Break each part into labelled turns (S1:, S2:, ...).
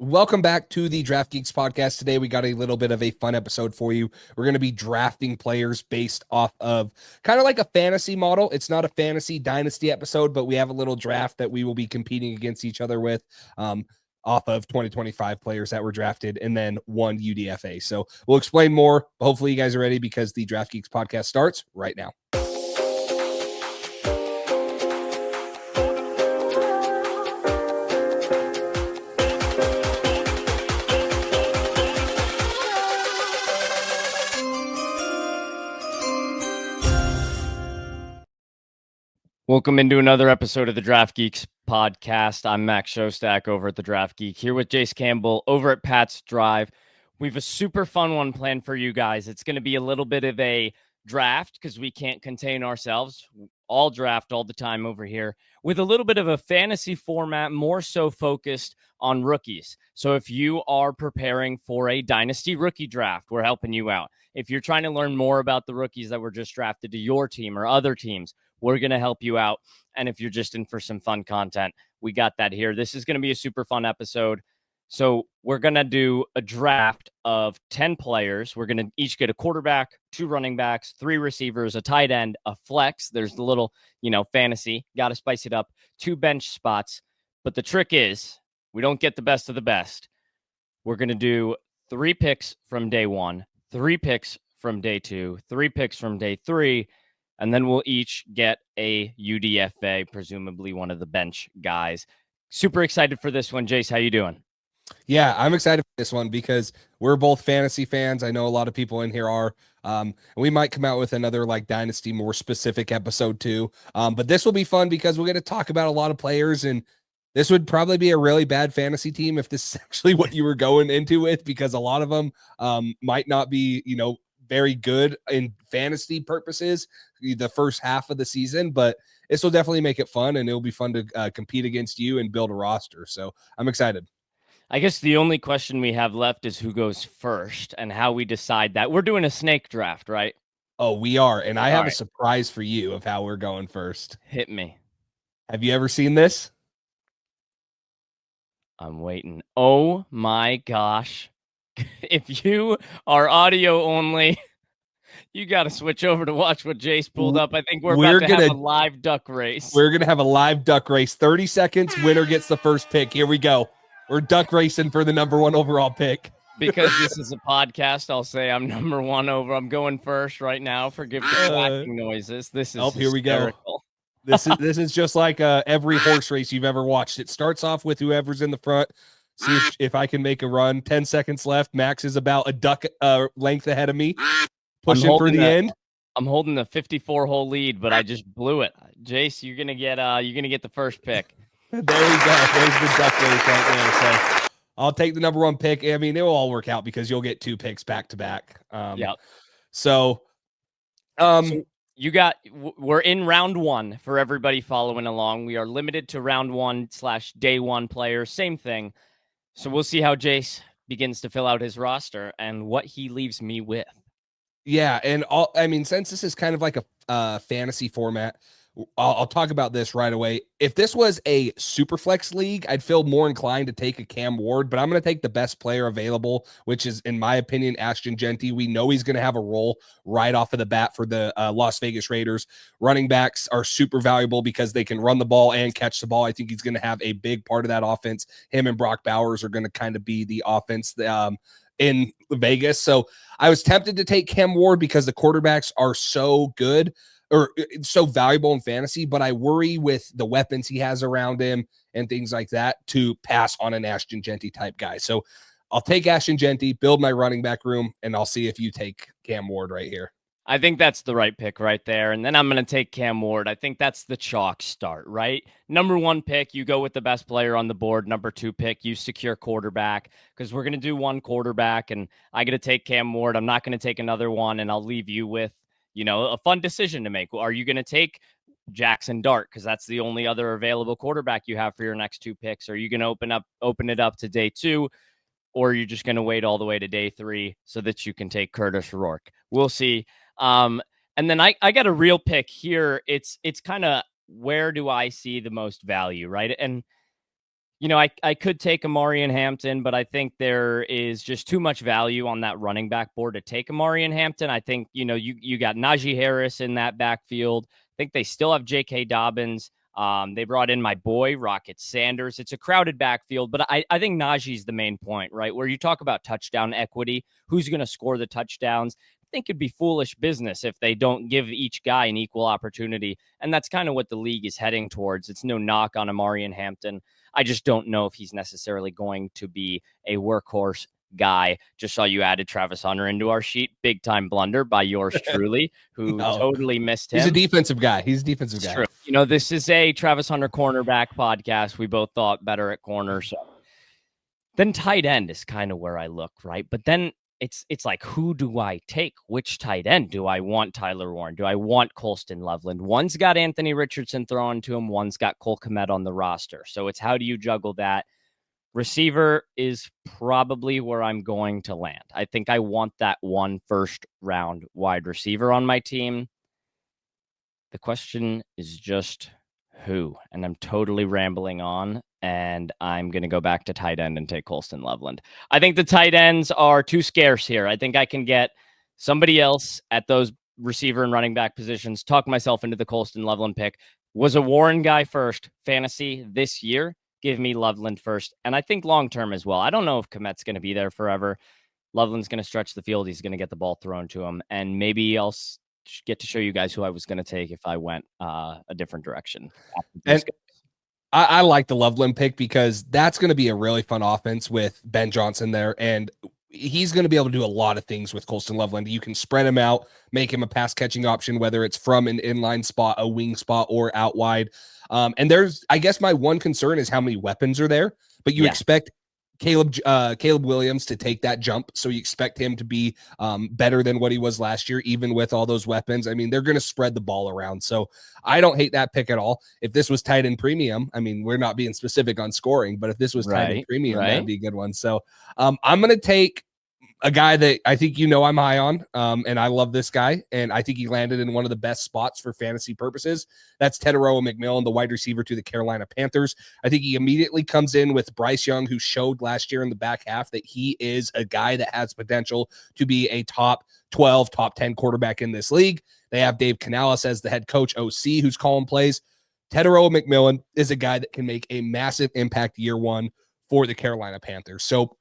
S1: Welcome back to the Draft Geeks podcast. Today, we got a little bit of a fun episode for you. We're going to be drafting players based off of kind of like a fantasy model. It's not a fantasy dynasty episode, but we have a little draft that we will be competing against each other with off of 2025 players that were drafted and then one UDFA. So we'll explain more. Hopefully, you guys are ready because the Draft Geeks podcast starts right now.
S2: Welcome into another episode of the Draft Geeks podcast. I'm Max Showstack over at the Draft Geek, here with Jace Campbell over at Pat's Drive. We have a super fun one planned for you guys. It's going to be a little bit of a draft because we can't contain ourselves. All draft all the time over here with a little bit of a fantasy format, more so focused on rookies. So if you are preparing for a dynasty rookie draft, we're helping you out. If you're trying to learn more about the rookies that were just drafted to your team or other teams, we're going to help you out. And if you're just in for some fun content, we got that here. This is going to be a super fun episode. So we're going to do a draft of 10 players. We're going to each get a quarterback, 2 running backs, 3 receivers, a tight end, a flex. There's the little, fantasy. Got to spice it up. 2 bench spots. But the trick is we don't get the best of the best. We're going to do 3 picks from day 1, 3 picks from day 2, 3 picks from day 3, and then we'll each get a UDFA, presumably one of the bench guys. Super excited for this one. Jace, how you doing?
S1: Yeah, I'm excited for this one because we're both fantasy fans. I know a lot of people in here are. We might come out with another like dynasty, more specific episode too. But this will be fun because we're going to talk about a lot of players, and this would probably be a really bad fantasy team if this is actually what you were going into with, because a lot of them might not be, very good in fantasy purposes the first half of the season, but this will definitely make it fun, and it'll be fun to compete against you and build a roster. So I'm excited.
S2: I guess the only question we have left is who goes first and how we decide that. We're doing a snake draft, right?
S1: Oh, we are. And I have a
S2: right.
S1: surprise for you of how we're going first.
S2: Hit me.
S1: Have you ever seen this?
S2: I'm waiting. Oh my gosh. If you are audio only, you got to switch over to watch what Jace pulled up. I think we're about to have a live duck race.
S1: We're going to have a live duck race. 30 seconds, winner gets the first pick. Here we go. We're duck racing for the number 1 overall pick.
S2: Because this is a podcast, I'll say I'm number 1 over. I'm going first right now. Forgive the clacking noises. This is
S1: here we go. This is just like every horse race you've ever watched. It starts off with whoever's in the front. See if I can make a run. 10 seconds left. Max is about a duck length ahead of me. Pushing for the end.
S2: I'm holding the 54-hole lead, but I just blew it. Jace, you're gonna get the first pick.
S1: There we go. There's the duck race right there. So I'll take the number 1 pick. I mean, it will all work out because you'll get 2 picks back to back.
S2: Yeah.
S1: So
S2: we're in round 1 for everybody following along. We are limited to round 1/day 1 players. Same thing. So we'll see how Jace begins to fill out his roster and what he leaves me with.
S1: Yeah, and since this is kind of like a fantasy format, I'll talk about this right away. If this was a super flex league, I'd feel more inclined to take a Cam Ward, but I'm going to take the best player available, which is, in my opinion, Ashton Jeanty. We know he's going to have a role right off of the bat for the Las Vegas Raiders. Running backs are super valuable because they can run the ball and catch the ball. I think he's going to have a big part of that offense. Him and Brock Bowers are going to kind of be the offense in Vegas. So I was tempted to take Cam Ward because the quarterbacks are so good, or so valuable in fantasy, but I worry with the weapons he has around him and things like that to pass on an Ashton Jeanty type guy. So I'll take Ashton Jeanty, build my running back room, and I'll see if you take Cam Ward right here.
S2: I think that's the right pick right there. And then I'm going to take Cam Ward. I think that's the chalk start, right? Number 1 pick, you go with the best player on the board. Number 2 pick, you secure quarterback, because we're going to do 1 quarterback, and I got to take Cam Ward. I'm not going to take another one, and I'll leave you with, a fun decision to make. Are you going to take Jackson Dart, because that's the only other available quarterback you have for your next 2 picks? Are you going to open it up to day 2, or are you just going to wait all the way to day 3 so that you can take Curtis Rourke? We'll see. And then I got a real pick here. It's kind of, where do I see the most value, right? And I could take Amari and Hampton, but I think there is just too much value on that running back board to take Amari and Hampton. I think, you got Najee Harris in that backfield. I think they still have J.K. Dobbins. They brought in my boy, Rocket Sanders. It's a crowded backfield, but I think Najee's the main point, right? Where you talk about touchdown equity, who's going to score the touchdowns. I think it'd be foolish business if they don't give each guy an equal opportunity. And that's kind of what the league is heading towards. It's no knock on Amari and Hampton. I just don't know if he's necessarily going to be a workhorse guy. Just saw you added Travis Hunter into our sheet. Big time blunder by yours truly, who totally missed him.
S1: He's a defensive guy. It's
S2: true. This is a Travis Hunter cornerback podcast. We both thought better at corner. So then tight end is kind of where I look, right? But then it's like, who do I take? Which tight end? Do I want Tyler Warren? Do I want Colston Loveland? One's got Anthony Richardson thrown to him. One's got Cole Kmet on the roster. So it's how do you juggle that? Receiver is probably where I'm going to land. I think I want that one first round wide receiver on my team. The question is just who? And I'm totally rambling on. And I'm going to go back to tight end and take Colston Loveland. I think the tight ends are too scarce here. I think I can get somebody else at those receiver and running back positions, talk myself into the Colston Loveland pick. Was a Warren guy first. Fantasy this year, give me Loveland first. And I think long-term as well. I don't know if Komet's going to be there forever. Loveland's going to stretch the field. He's going to get the ball thrown to him. And maybe I'll get to show you guys who I was going to take if I went a different direction.
S1: And I like the Loveland pick because that's going to be a really fun offense with Ben Johnson there. And he's going to be able to do a lot of things with Colston Loveland. You can spread him out, make him a pass catching option, whether it's from an inline spot, a wing spot, or out wide. And I guess my one concern is how many weapons are there, but you expect Caleb Williams to take that jump. So you expect him to be better than what he was last year, even with all those weapons. I mean, they're going to spread the ball around. So I don't hate that pick at all. If this was tight end premium, I mean, we're not being specific on scoring, but if this was tight end premium, that'd be a good one. So I'm going to take a guy that I think I'm high on, and I love this guy, and I think he landed in one of the best spots for fantasy purposes. That's Teteroa McMillan, the wide receiver to the Carolina Panthers. I think he immediately comes in with Bryce Young, who showed last year in the back half that he is a guy that has potential to be a top 12, top 10 quarterback in this league. They have Dave Canales as the head coach OC who's calling plays. Teteroa McMillan is a guy that can make a massive impact year one for the Carolina Panthers. So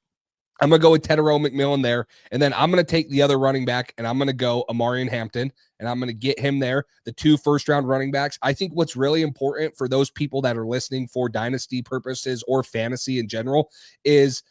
S1: I'm going to go with Teteroa McMillan there, and then I'm going to take the other running back, and I'm going to go Amari and Hampton, and I'm going to get him there, the 2 first-round running backs. I think what's really important for those people that are listening for dynasty purposes or fantasy in general is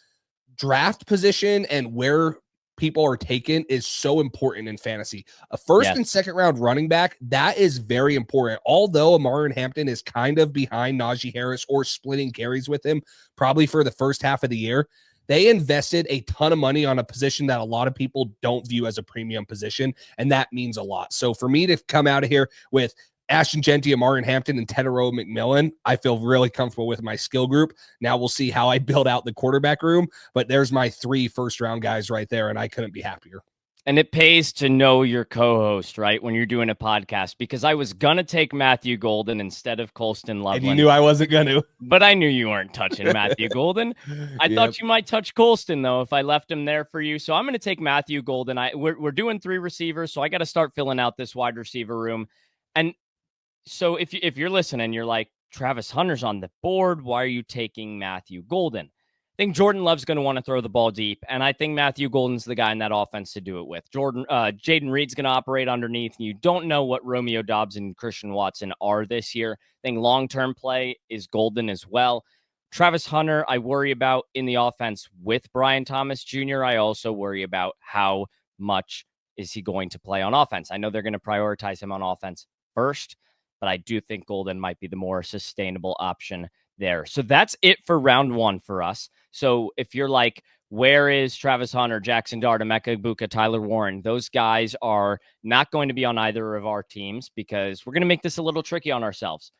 S1: draft position and where people are taken is so important in fantasy. A first and second round running back, that is very important. Although Amari and Hampton is kind of behind Najee Harris or splitting carries with him probably for the first half of the year, they invested a ton of money on a position that a lot of people don't view as a premium position, and that means a lot. So for me to come out of here with Ashton Genty, Amari and Hampton, and Teteroa McMillan, I feel really comfortable with my skill group. Now we'll see how I build out the quarterback room, but there's my 3 first-round guys right there, and I couldn't be happier.
S2: And it pays to know your co-host, right, when you're doing a podcast, because I was going to take Matthew Golden instead of Colston Loveland.
S1: And you knew I wasn't going to.
S2: But I knew you weren't touching Matthew Golden. I thought you might touch Colston, though, if I left him there for you. So I'm going to take Matthew Golden. We're doing 3 receivers, so I got to start filling out this wide receiver room. And so if you're listening, you're like, Travis Hunter's on the board. Why are you taking Matthew Golden? I think Jordan Love's going to want to throw the ball deep, and I think Matthew Golden's the guy in that offense to do it with. Jaden Reed's going to operate underneath, and you don't know what Romeo Doubs and Christian Watson are this year. I think long-term play is Golden as well. Travis Hunter, I worry about in the offense with Brian Thomas Jr. I also worry about how much is he going to play on offense. I know they're going to prioritize him on offense first, but I do think Golden might be the more sustainable option there. So that's it for round 1 for us. So if you're like, where is Travis Hunter, Jackson Dart, Emeka Egbuka, Tyler Warren? Those guys are not going to be on either of our teams because we're going to make this a little tricky on ourselves.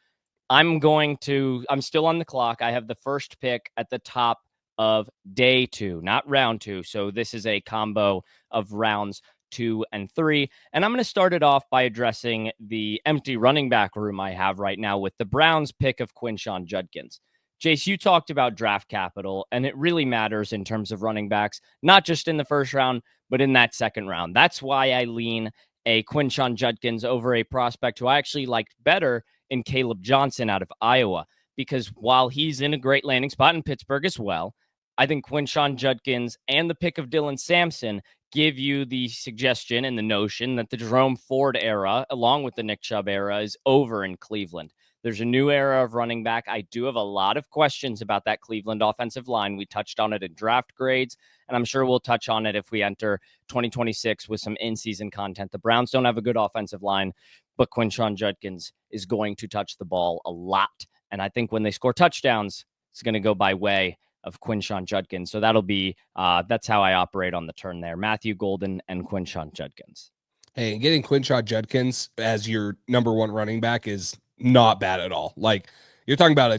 S2: I'm still on the clock. I have the first pick at the top of day 2, not round 2. So this is a combo of rounds 2 and 3. And I'm going to start it off by addressing the empty running back room I have right now with the Browns pick of Quinshon Judkins. Jace, you talked about draft capital, and it really matters in terms of running backs, not just in the first round, but in that second round. That's why I lean a Quinshon Judkins over a prospect who I actually liked better in Caleb Johnson out of Iowa, because while he's in a great landing spot in Pittsburgh as well, I think Quinshon Judkins and the pick of Dylan Sampson give you the suggestion and the notion that the Jerome Ford era, along with the Nick Chubb era, is over in Cleveland. There's a new era of running back. I do have a lot of questions about that Cleveland offensive line. We touched on it in draft grades, and I'm sure we'll touch on it if we enter 2026 with some in-season content. The Browns don't have a good offensive line, but Quinshon Judkins is going to touch the ball a lot. And I think when they score touchdowns, it's going to go by way of Quinshon Judkins. So that'll be, that's how I operate on the turn there. Matthew Golden and Quinshon Judkins.
S1: Hey, and getting Quinshon Judkins as your number one running back is not bad at all. Like, you're talking about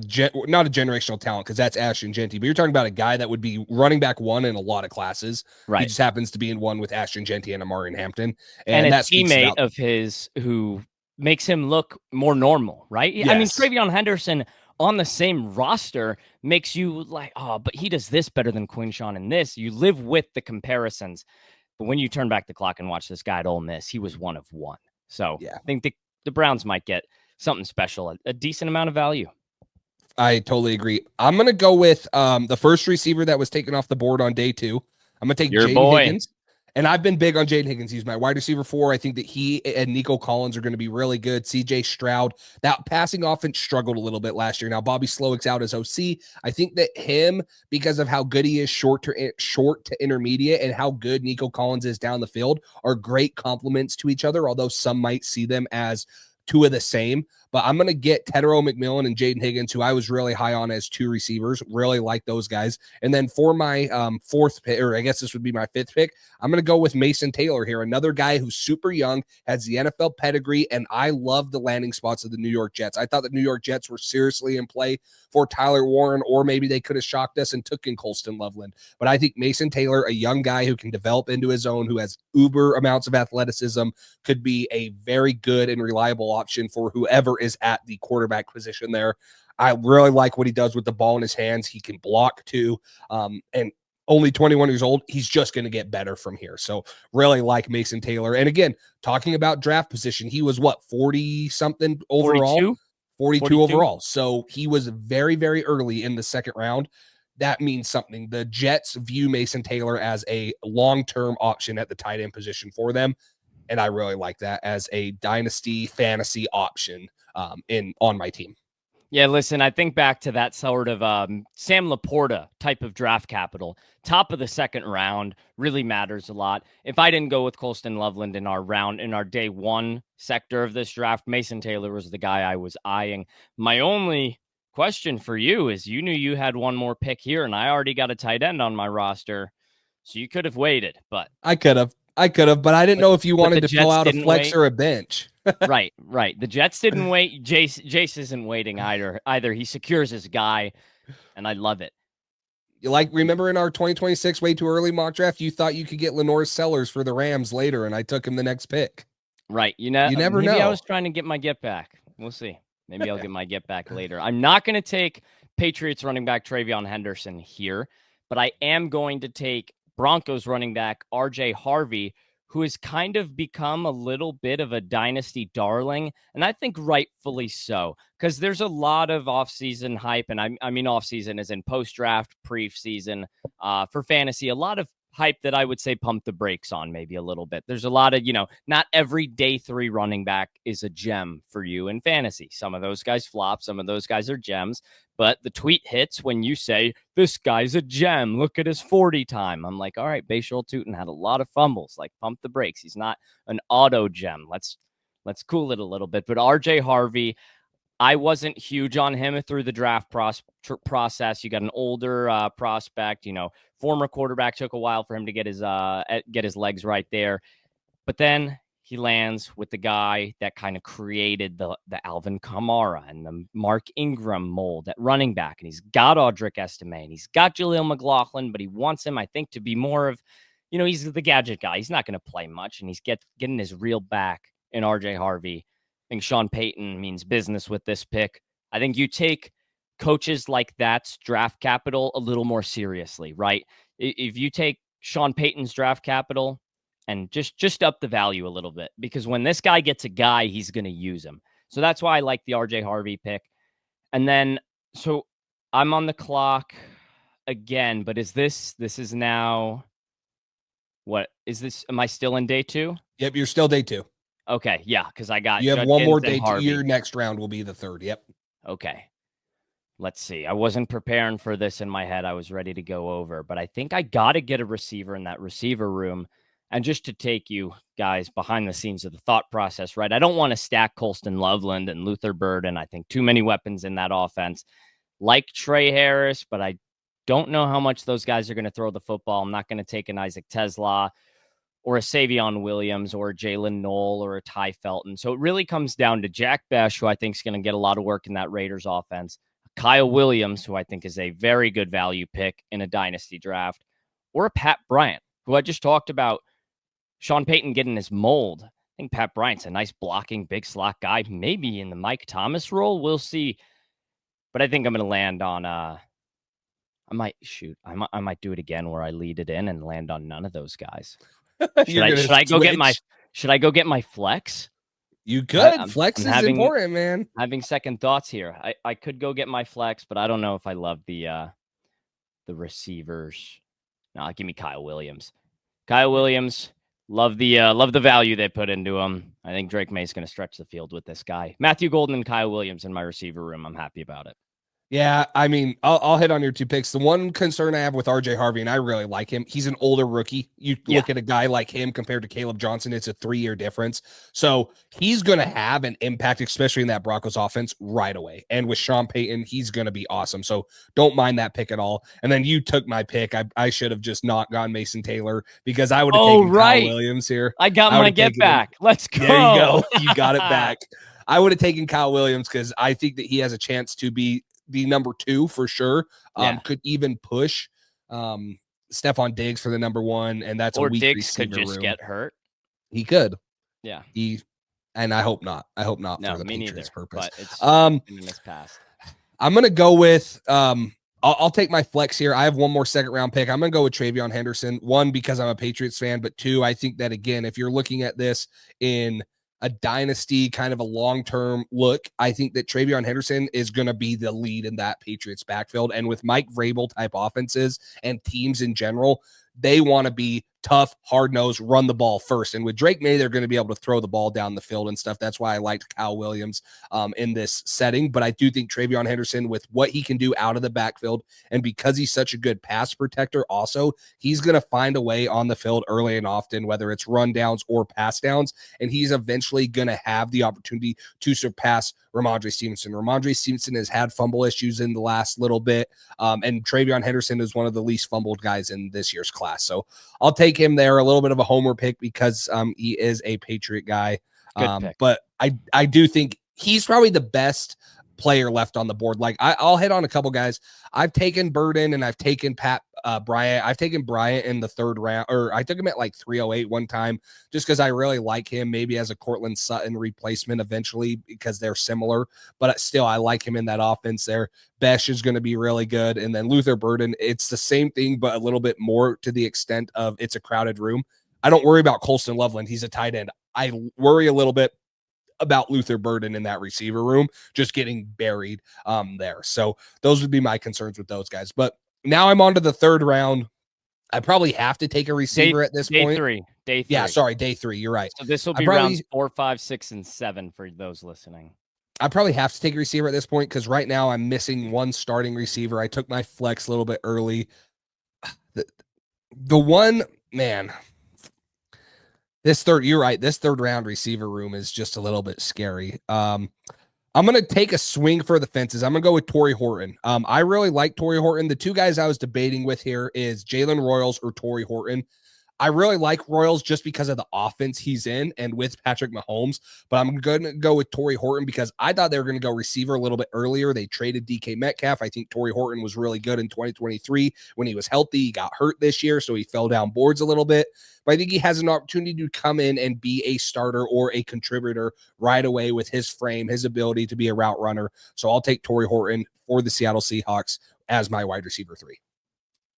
S1: not a generational talent, because that's Ashton Genty, but you're talking about a guy that would be running back one in a lot of classes.
S2: Right.
S1: He just happens to be in one with Ashton Genty and Amari Hampton.
S2: And a teammate of his who makes him look more normal, right? Yes. I mean, Travion Henderson on the same roster makes you like, oh, but he does this better than Quinshon in this. You live with the comparisons. But when you turn back the clock and watch this guy at Ole Miss, he was one of one. So yeah. I think the Browns might get something special, a decent amount of value.
S1: I totally agree. I'm going to go with the first receiver that was taken off the board on day 2. I'm going to take Jaden Higgins. And I've been big on Jaden Higgins. He's my wide receiver 4. I think that he and Nico Collins are going to be really good. CJ Stroud, that passing offense struggled a little bit last year. Now, Bobby Slowick's out as OC. I think that him, because of how good he is short to intermediate and how good Nico Collins is down the field, are great complements to each other, although some might see them as two of the same. But I'm going to get Tedero McMillan and Jaden Higgins, who I was really high on as 2 receivers. Really like those guys. And then for my 4th pick, or I guess this would be my 5th pick, I'm going to go with Mason Taylor here. Another guy who's super young, has the NFL pedigree, and I love the landing spots of the New York Jets. I thought the New York Jets were seriously in play for Tyler Warren, or maybe they could have shocked us and took in Colston Loveland. But I think Mason Taylor, a young guy who can develop into his own, who has uber amounts of athleticism, could be a very good and reliable option for whoever is at the quarterback position there. I really like what he does with the ball in his hands. He can block too. And only 21 years old, he's just going to get better from here. So really like Mason Taylor. And again, talking about draft position, he was what, 40 something overall? 42 overall. So he was very, very early in the second round. That means something. The Jets view Mason Taylor as a long-term option at the tight end position for them. And I really like that as a dynasty fantasy option on my team.
S2: Yeah, listen, I think back to that sort of Sam Laporta type of draft capital. Top of the second round really matters a lot. If I didn't go with Colston Loveland in our day 1 sector of this draft, Mason Taylor was the guy I was eyeing. My only question for you is, you knew you had one more pick here, and I already got a tight end on my roster, so you could have waited. But
S1: I could have, but I didn't know if you wanted to fill out a flex or a bench.
S2: Right. The Jets didn't wait. Jace isn't waiting either. He secures his guy, and I love it.
S1: You remember in our 2026 way too early mock draft, you thought you could get Lenore Sellers for the Rams later, and I took him the next pick.
S2: Right. You never know. I was trying to get my get back. We'll see. Maybe I'll get my get back later. I'm not going to take Patriots running back Travion Henderson here, but I am going to take Broncos running back RJ Harvey, who has kind of become a little bit of a dynasty darling, and I think rightfully so, because there's a lot of offseason hype, and I mean offseason as in post-draft, pre-season, for fantasy, a lot of hype that I would say pump the brakes on maybe a little bit. There's a lot of, not every day 3 running back is a gem for you in fantasy. Some of those guys flop, some of those guys are gems, but the tweet hits when you say, this guy's a gem, look at his 40 time. I'm like, all right, Bashal Tutin had a lot of fumbles, like pump the brakes. He's not an auto gem. Let's cool it a little bit. But RJ Harvey, I wasn't huge on him through the draft process. You got an older prospect, former quarterback, took a while for him to get his legs right there. But then he lands with the guy that kind of created the Alvin Kamara and the Mark Ingram mold at running back. And he's got Audric Estime, and he's got Jaleel McLaughlin, but he wants him, I think, to be more of, he's the gadget guy. He's not going to play much, and he's getting his real back in RJ Harvey. I think Sean Payton means business with this pick. I think you take coaches like that's draft capital a little more seriously, right? If you take Sean Payton's draft capital and just up the value a little bit, because when this guy gets a guy, he's going to use him. So that's why I like the RJ Harvey pick. And then, so I'm on the clock again, but is this is now, what is this? Am I still in day 2?
S1: Yep, you're still day 2.
S2: Okay, yeah, because I got
S1: you have one more day.
S2: Harvey.
S1: Your next round will be the 3rd. Yep.
S2: Okay. Let's see. I wasn't preparing for this in my head. I was ready to go over, but I think I got to get a receiver in that receiver room. And just to take you guys behind the scenes of the thought process, right? I don't want to stack Colston Loveland and Luther Burden. I think too many weapons in that offense, like Trey Harris, but I don't know how much those guys are going to throw the football. I'm not going to take an Isaac Tesla or a Savion Williams or a Jalen Knoll or a Ty Felton. So it really comes down to Jack Besh, who I think is going to get a lot of work in that Raiders offense, Kyle Williams, who I think is a very good value pick in a dynasty draft, or a Pat Bryant, who I just talked about Sean Payton getting his mold. I think Pat Bryant's a nice blocking, big slot guy, maybe in the Mike Thomas role. We'll see. But I think I'm going to land on, I might do it again where I lead it in and land on none of those guys. Should I go get my flex?
S1: You could. Flex is important, man.
S2: Having second thoughts here. I could go get my flex, but I don't know if I love the receivers. No, give me Kyle Williams. Kyle Williams, love the value they put into him. I think Drake May's going to stretch the field with this guy. Matthew Golden and Kyle Williams in my receiver room. I'm happy about it.
S1: Yeah, I mean, I'll hit on your 2 picks. The one concern I have with RJ Harvey, and I really like him, he's an older rookie. You look at a guy like him compared to Caleb Johnson, it's a 3-year difference. So he's going to have an impact, especially in that Broncos offense right away. And with Sean Payton, he's going to be awesome. So don't mind that pick at all. And then you took my pick. I should have just not gone Mason Taylor because I would have taken Kyle Williams here.
S2: I got my get back. Let's go.
S1: There you go. You got it back. I would have taken Kyle Williams because I think that he has a chance to be the number 2 for sure. Could even push Stephon Diggs for the number 1, and that's
S2: or
S1: a weak
S2: Diggs
S1: receiver
S2: could just
S1: room.
S2: Get hurt.
S1: He could.
S2: Yeah.
S1: And I hope not. I hope not
S2: no,
S1: for the
S2: me
S1: Patriots'
S2: neither,
S1: purpose.
S2: But it's in this past.
S1: I'm gonna go with I'll take my flex here. I have one more 2nd round pick. I'm gonna go with Travion Henderson. 1, because I'm a Patriots fan, but 2, I think that again, if you're looking at this in a dynasty kind of a long-term look, I think that Travion Henderson is going to be the lead in that Patriots backfield. And with Mike Vrabel type offenses and teams in general, they want to be tough, hard-nosed, run the ball first. And with Drake May, they're going to be able to throw the ball down the field and stuff. That's why I liked Kyle Williams in this setting. But I do think Travion Henderson, with what he can do out of the backfield, and because he's such a good pass protector also, he's going to find a way on the field early and often, whether it's run downs or pass downs, and he's eventually going to have the opportunity to surpass Ramondre Stevenson. Ramondre Stevenson has had fumble issues in the last little bit, and Travion Henderson is one of the least fumbled guys in this year's class. So I'll take him there, a little bit of a homer pick because he is a Patriot guy. But I do think he's probably the best player left on the board. Like I'll hit on a couple guys. I've taken Burden and I've taken Bryant. I've taken Bryant in the 3rd round, or I took him at like 308 one time just because I really like him, maybe as a Cortland Sutton replacement eventually because they're similar, but still I like him in that offense there. Besh is going to be really good. And then Luther Burden, it's the same thing, but a little bit more to the extent of it's a crowded room. I don't worry about Colston Loveland. He's a tight end. I worry a little bit about Luther Burden in that receiver room, just getting buried there. So those would be my concerns with those guys. But now I'm on to the 3rd round. I probably have to take a receiver at this point.
S2: Day 3.
S1: Yeah, sorry, day 3. You're right.
S2: So this will be rounds 4, 5, 6, and 7 for those listening.
S1: I probably have to take a receiver at this point because right now I'm missing one starting receiver. I took my flex a little bit early. The one, man, you're right. This 3rd round receiver room is just a little bit scary. I'm going to take a swing for the fences. I'm going to go with Torrey Horton. I really like Torrey Horton. The 2 guys I was debating with here is Jalen Royals or Torrey Horton. I really like Royals just because of the offense he's in and with Patrick Mahomes, but I'm going to go with Torrey Horton because I thought they were going to go receiver a little bit earlier. They traded DK Metcalf. I think Torrey Horton was really good in 2023 when he was healthy. He got hurt this year, so he fell down boards a little bit. But I think he has an opportunity to come in and be a starter or a contributor right away with his frame, his ability to be a route runner. So I'll take Torrey Horton for the Seattle Seahawks as my wide receiver 3.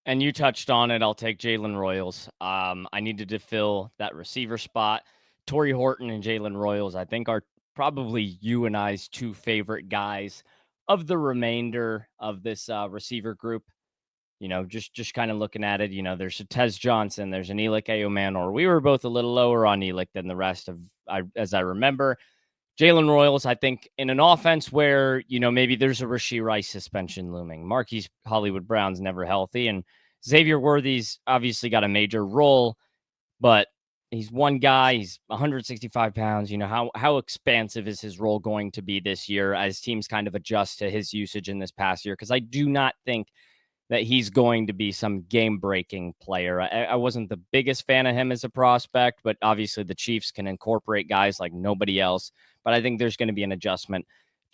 S2: And you touched on it. I'll take Jalen Royals. I needed to fill that receiver spot. Torrey Horton and Jalen Royals, I think, are probably you and I's 2 favorite guys of the remainder of this receiver group. Just kind of looking at it, there's a Tez Johnson, there's an Elick Ayomanor. We were both a little lower on Elick than the rest as I remember. Jalen Royals, I think, in an offense where, maybe there's a Rashee Rice suspension looming. Marquise Hollywood Brown's never healthy, and Xavier Worthy's obviously got a major role, but he's one guy. He's 165 pounds. How expansive is his role going to be this year as teams kind of adjust to his usage in this past year? Because I do not think that he's going to be some game-breaking player. I wasn't the biggest fan of him as a prospect, but obviously the Chiefs can incorporate guys like nobody else. But I think there's going to be an adjustment.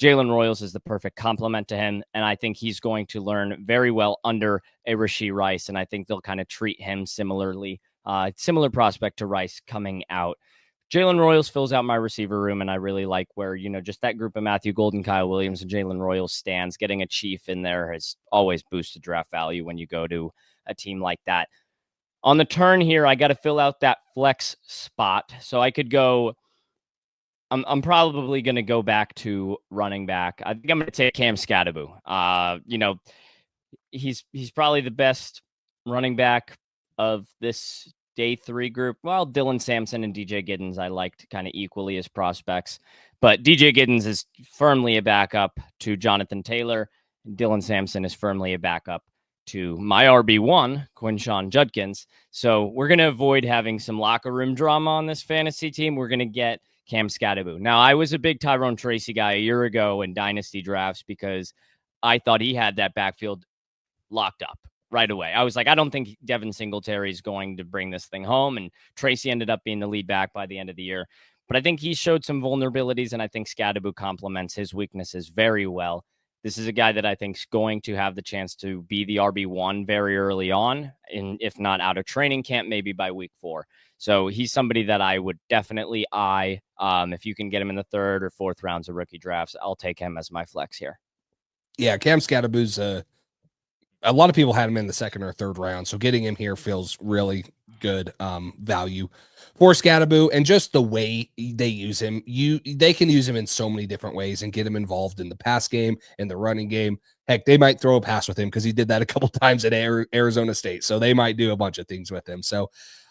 S2: Jalen Royals is the perfect complement to him, and I think he's going to learn very well under a Rashee Rice, and I think they'll kind of treat him similarly. Similar prospect to Rice coming out. Jalen Royals fills out my receiver room, and I really like where, just that group of Matthew Golden, Kyle Williams, and Jalen Royals stands. Getting a Chief in there has always boosted draft value when you go to a team like that. On the turn here, I got to fill out that flex spot. So I could go, I'm probably going to go back to running back. I think I'm going to take Cam Skattebo. He's probably the best running back of this day 3 group. Well, Dylan Sampson and DJ Giddens I liked kind of equally as prospects, but DJ Giddens is firmly a backup to Jonathan Taylor. And Dylan Sampson is firmly a backup to my RB1, Quinshon Judkins. So we're going to avoid having some locker room drama on this fantasy team. We're going to get Cam Skattebo. Now, I was a big Tyrone Tracy guy a year ago in dynasty drafts because I thought he had that backfield locked up right away. I was like, I don't think Devin Singletary is going to bring this thing home. And Tracy ended up being the lead back by the end of the year. But I think he showed some vulnerabilities, and I think Skattebo complements his weaknesses very well. This is a guy that I think is going to have the chance to be the RB1 very early on, and if not out of training camp, maybe by week 4. So he's somebody that I would definitely eye. If you can get him in the 3rd or 4th rounds of rookie drafts, I'll take him as my flex here.
S1: Yeah, Cam Skattebo's a lot of people had him in the 2nd or 3rd round, so getting him here feels really good value for Skattebo. And just the way they use him, they can use him in so many different ways and get him involved in the pass game and the running game. Heck, they might throw a pass with him because he did that a couple times at Arizona State, so they might do a bunch of things with him. So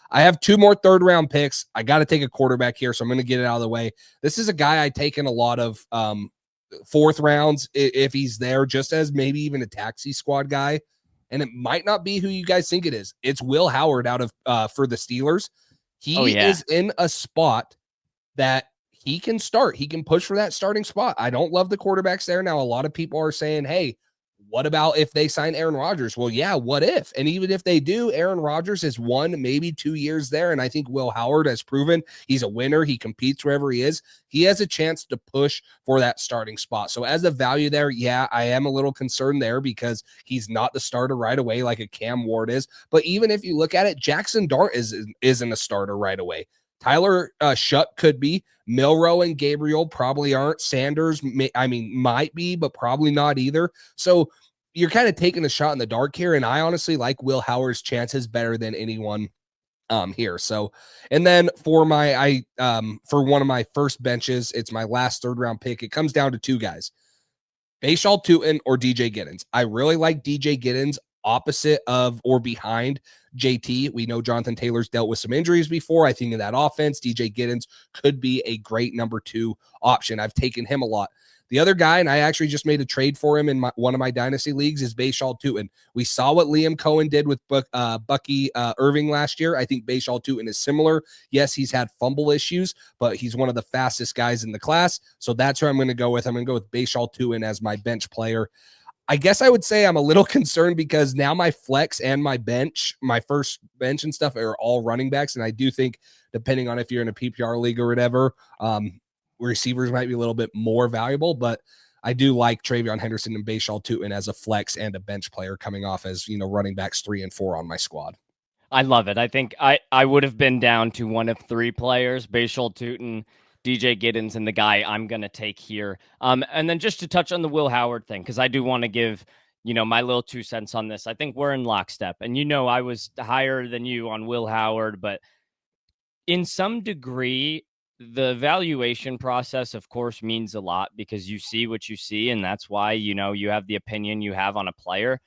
S1: I have 2 more 3rd round picks. I got to take a quarterback here, so I'm going to get it out of the way. This is a guy I take in a lot of 4th rounds if he's there, just as maybe even a taxi squad guy. And it might not be who you guys think it is. It's Will Howard out of for the Steelers. He is in a spot that he can start. He can push for that starting spot. I don't love the quarterbacks there. Now, a lot of people are saying, hey, what about if they sign Aaron Rodgers? Well, yeah, what if? And even if they do, Aaron Rodgers is 1, maybe 2 years there. And I think Will Howard has proven he's a winner. He competes wherever he is. He has a chance to push for that starting spot. So as a value there, yeah, I am a little concerned there because he's not the starter right away like a Cam Ward is. But even if you look at it, Jackson Dart isn't a starter right away. Tyler Shutt could be. Milroe and Gabriel probably aren't. Sanders, might be, but probably not either. So you're kind of taking a shot in the dark here, and I honestly like Will Howard's chances better than anyone here. So, and then for for one of my first benches, it's my last 3rd round pick. It comes down to 2 guys, Bashal Tutin or DJ Giddens. I really like DJ Giddens opposite of or behind JT. We know Jonathan Taylor's dealt with some injuries before. I think in that offense, DJ Giddens could be a great number 2 option. I've taken him a lot. The other guy, and I actually just made a trade for him in one of my dynasty leagues, is Bashal Tutin. We saw what Liam Cohen did with Bucky Irving last year. I think Bashal Tutin is similar. Yes, he's had fumble issues, but he's one of the fastest guys in the class. So that's who I'm going to go with. I'm going to go with Bashal Tutin as my bench player. I guess I would say I'm a little concerned because now my flex and my bench, my first bench and stuff are all running backs. And I do think, depending on if you're in a PPR league or whatever, receivers might be a little bit more valuable. But I do like Travion Henderson and Bashal Tutin as a flex and a bench player coming off as, running backs 3 and 4 on my squad.
S2: I love it. I think I would have been down to one of 3 players, Bashal Tutin, DJ Giddens, and the guy I'm going to take here. And then just to touch on the Will Howard thing, because I do want to give, my little 2 cents on this. I think we're in lockstep. And, I was higher than you on Will Howard, but in some degree, the valuation process, of course, means a lot because you see what you see. And that's why, you have the opinion you have on a player.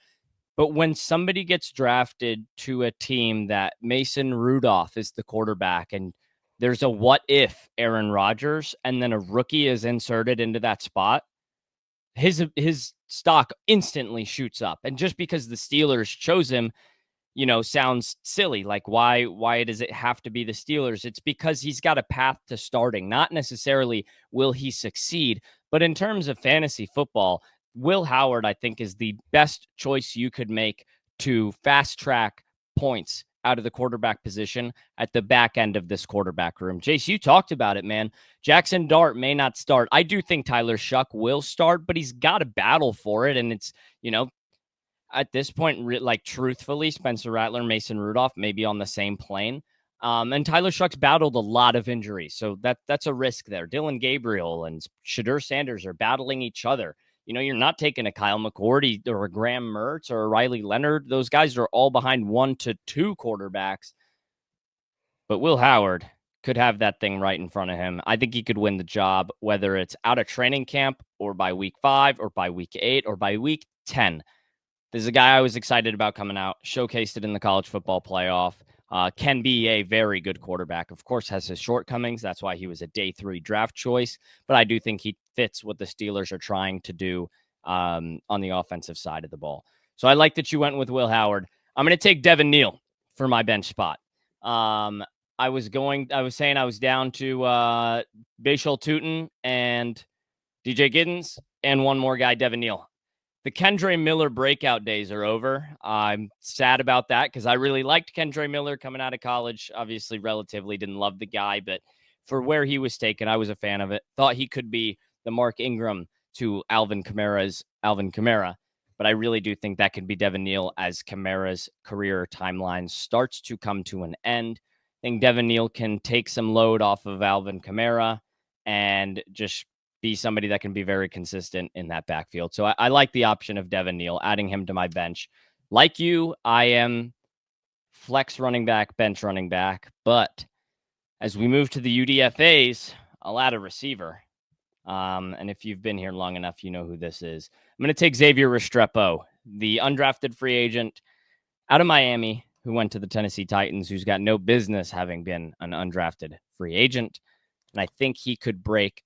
S2: But when somebody gets drafted to a team that Mason Rudolph is the quarterback and there's a what if Aaron Rodgers and then a rookie is inserted into that spot, his stock instantly shoots up. And just because the Steelers chose him, sounds silly. Like why does it have to be the Steelers? It's because he's got a path to starting, not necessarily will he succeed, but in terms of fantasy football, Will Howard, I think, is the best choice you could make to fast track points out of the quarterback position at the back end of this quarterback room. Jace, you talked about it, man. Jackson Dart may not start. I do think Tyler Shuck will start, but he's got to battle for it. And it's, at this point, like truthfully, Spencer Rattler, Mason Rudolph may be on the same plane. And Tyler Shuck's battled a lot of injuries. So that's a risk there. Dylan Gabriel and Shadur Sanders are battling each other. You're not taking a Kyle McCourty or a Graham Mertz or a Riley Leonard. Those guys are all behind 1 to 2 quarterbacks. But Will Howard could have that thing right in front of him. I think he could win the job, whether it's out of training camp or by week 5 or by week 8 or by week 10. There's a guy I was excited about coming out, showcased it in the college football playoff. Can be a very good quarterback. Of course, has his shortcomings. That's why he was a day 3 draft choice. But I do think he fits what the Steelers are trying to do on the offensive side of the ball. So I like that you went with Will Howard. I'm going to take Devin Neal for my bench spot. I was saying I was down to Bashal Tutin and DJ Giddens and one more guy, Devin Neal. The Kendre Miller breakout days are over. I'm sad about that because I really liked Kendre Miller coming out of college. Obviously, relatively didn't love the guy, but for where he was taken, I was a fan of it. Thought he could be the Mark Ingram to Alvin Kamara's Alvin Kamara. But I really do think that could be Devin Neal as Kamara's career timeline starts to come to an end. I think Devin Neal can take some load off of Alvin Kamara and just be somebody that can be very consistent in that backfield. So I like the option of Devin Neal, adding him to my bench. Like you, I am flex running back, bench running back. But as we move to the UDFAs, I'll add a receiver. And if you've been here long enough, you know who this is. I'm going to take Xavier Restrepo, the undrafted free agent out of Miami who went to the Tennessee Titans, who's got no business having been an undrafted free agent. And I think he could break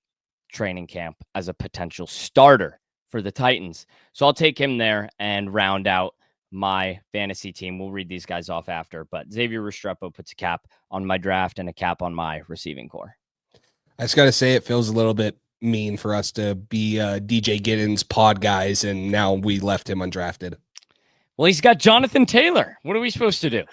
S2: training camp as a potential starter for the Titans. So I'll take him there and round out my fantasy team. We'll read these guys off after, but Xavier Restrepo puts a cap on my draft and a cap on my receiving core.
S1: I just got to say, it feels a little bit mean for us to be DJ Giddens pod guys, and now we left him undrafted.
S2: Well, he's got Jonathan Taylor. What are we supposed to do?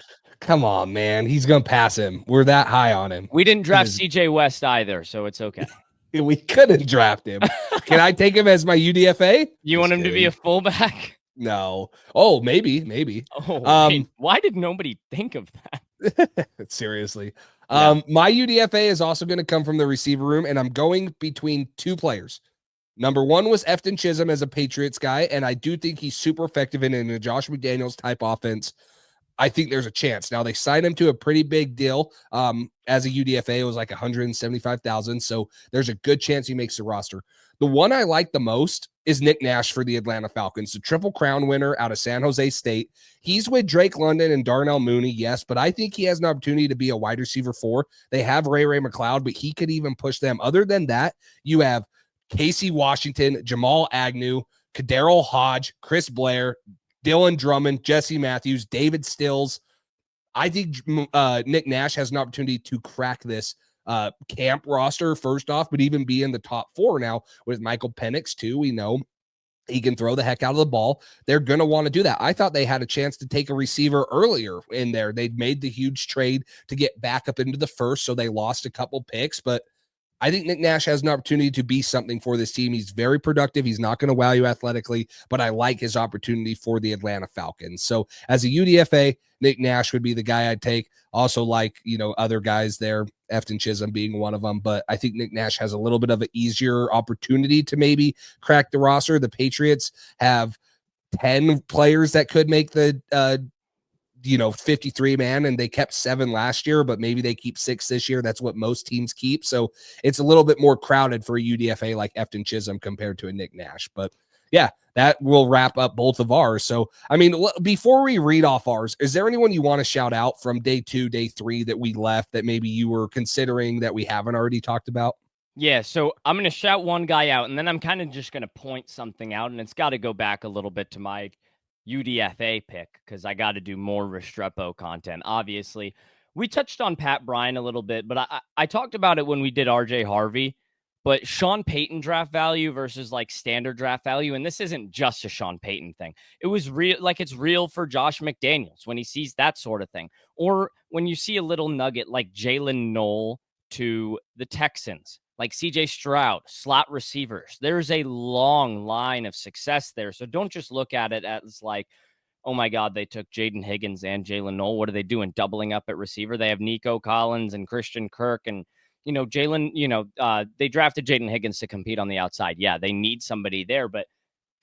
S1: Come on, man. He's going to pass him. We're that high on him.
S2: We didn't draft CJ West either, so it's okay.
S1: We couldn't draft him. Can I take him as my UDFA?
S2: You want him to be a fullback?
S1: No. Oh, maybe.
S2: Oh, why did nobody think of that?
S1: Seriously. My UDFA is also going to come from the receiver room, and I'm going between 2 players. Number 1 was Efton Chisholm as a Patriots guy, and I do think he's super effective in a Josh McDaniels type offense. I think there's a chance. Now, they signed him to a pretty big deal. As a UDFA, it was like $175,000. So there's a good chance he makes the roster. The one I like the most is Nick Nash for the Atlanta Falcons, the Triple Crown winner out of San Jose State. He's with Drake London and Darnell Mooney, yes, but I think he has an opportunity to be a wide receiver 4. They have Ray McLeod, but he could even push them. Other than that, you have Casey Washington, Jamal Agnew, Kaderol Hodge, Chris Blair, Dylan Drummond, Jesse Matthews, David Stills. I think Nick Nash has an opportunity to crack this camp roster first off, but even be in the top 4 now with Michael Penix too. We know He can throw the heck out of the ball. They're going to want to do that. I thought they had a chance to take a receiver earlier in there. They'd made the huge trade to get back up into the first, so they lost a couple picks, but I think Nick Nash has an opportunity to be something for this team. He's very productive. He's not going to wow you athletically, but I like his opportunity for the Atlanta Falcons. So as a UDFA, Nick Nash would be the guy I'd take. Also like, other guys there, Efton Chisholm being one of them, but I think Nick Nash has a little bit of an easier opportunity to maybe crack the roster. The Patriots have 10 players that could make the 53 man, and they kept 7 last year, but maybe they keep 6 this year. That's what most teams keep. So it's a little bit more crowded for a UDFA like Efton Chisholm compared to a Nick Nash. But yeah, that will wrap up both of ours. So, I mean, before we read off ours, is there anyone you want to shout out from day 2, day 3 that we left that maybe you were considering that we haven't already talked about?
S2: Yeah, so I'm going to shout one guy out, and then I'm kind of just going to point something out, and it's got to go back a little bit to my UDFA pick because I got to do more Restrepo content. Obviously, we touched on Pat Bryant a little bit, but I talked about it when we did RJ Harvey. But Sean Payton draft value versus like standard draft value, and this isn't just a Sean Payton thing. It was real, like it's real for Josh McDaniels when he sees that sort of thing, or when you see a little nugget like Jalen Knoll to the Texans, like CJ Stroud, slot receivers. There's a long line of success there. So don't just look at it as like, oh my God, they took Jaden Higgins and Jalen Knoll. What are they doing? Doubling up at receiver. They have Nico Collins and Christian Kirk and, Jalen, they drafted Jaden Higgins to compete on the outside. Yeah, they need somebody there, but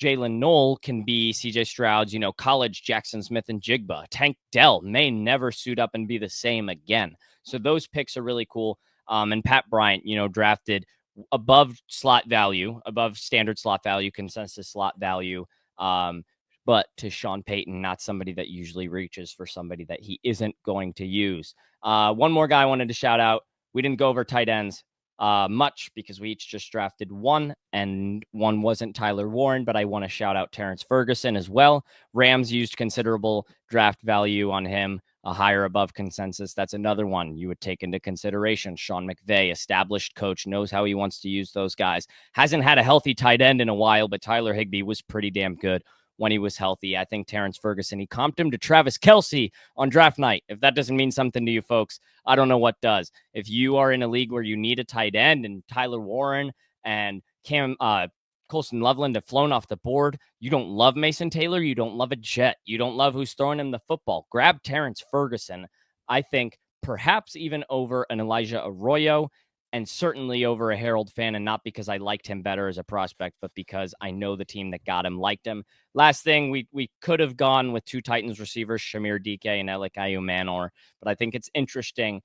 S2: Jalen Knoll can be CJ Stroud's, college Jackson Smith and Jigba. Tank Dell may never suit up and be the same again. So those picks are really cool. And Pat Bryant, drafted above slot value, above standard slot value, consensus slot value. But to Sean Payton, not somebody that usually reaches for somebody that he isn't going to use. One more guy I wanted to shout out. We didn't go over tight ends much because we each just drafted one, and one wasn't Tyler Warren, but I want to shout out Terrence Ferguson as well. Rams used considerable draft value on him, a higher above consensus. That's another one you would take into consideration. Sean McVay, established coach, knows how he wants to use those guys. Hasn't had a healthy tight end in a while, but Tyler Higbee was pretty damn good when he was healthy. I think Terrence Ferguson, he comped him to Travis Kelce on draft night. If that doesn't mean something to you folks, I don't know what does. If you are in a league where you need a tight end and Tyler Warren and Colston Loveland have flown off the board, you don't love Mason Taylor, you don't love a Jet, you don't love who's throwing him the football, grab Terrence Ferguson. I think perhaps even over an Elijah Arroyo, and certainly over a Harold fan, and not because I liked him better as a prospect, but because I know the team that got him liked him. Last thing, we could have gone with 2 Titans receivers, Shamir Dike and Elikayu Manor, but I think it's interesting.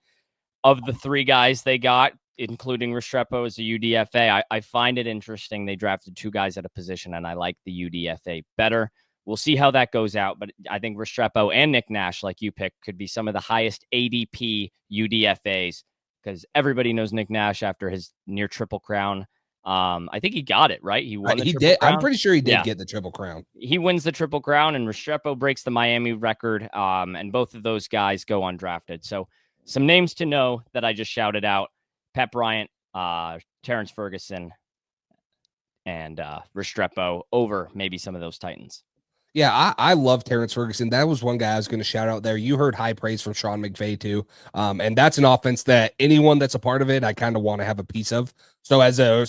S2: Of the 3 guys they got, including Restrepo as a UDFA, I find it interesting they drafted 2 guys at a position, and I like the UDFA better. We'll see how that goes out, but I think Restrepo and Nick Nash, like you picked, could be some of the highest ADP UDFAs, because everybody knows Nick Nash after his near triple crown. I think he got it, right? He won the triple
S1: did.
S2: crown.
S1: I'm pretty sure he did get the triple crown.
S2: He wins the triple crown, and Restrepo breaks the Miami record, and both of those guys go undrafted. So some names to know that I just shouted out: Pat Bryant, Terrence Ferguson, and Restrepo over maybe some of those Titans.
S1: Yeah, I love Terrence Ferguson. That was one guy I was going to shout out there. You heard high praise from Sean McVay too. And that's an offense that anyone that's a part of it, I kind of want to have a piece of. So as a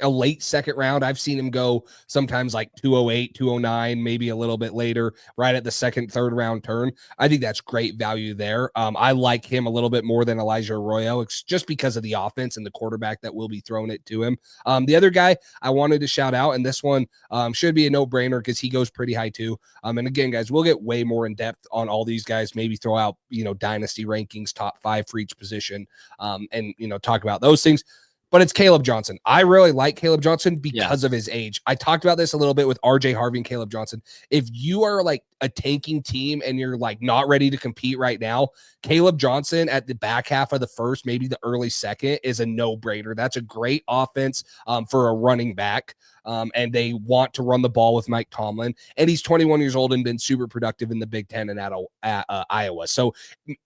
S1: late second round, I've seen him go sometimes like 208, 209, maybe a little bit later, right at the second, third round turn. I think that's great value there. I like him a little bit more than Elijah Arroyo. It's just because of the offense and the quarterback that will be throwing it to him. The other guy I wanted to shout out, and this one should be a no-brainer because he goes pretty high too. And again, guys, we'll get way more in depth on all these guys, maybe throw out, dynasty rankings, top 5 for each position, and, talk about those things. But it's Caleb Johnson. I really like Caleb Johnson because of his age. I talked about this a little bit with RJ Harvey and Caleb Johnson. If you are like a tanking team and you're like not ready to compete right now, Caleb Johnson at the back half of the first, maybe the early second, is a no-brainer. That's a great offense for a running back. And they want to run the ball with Mike Tomlin. And he's 21 years old and been super productive in the Big Ten and at Iowa. So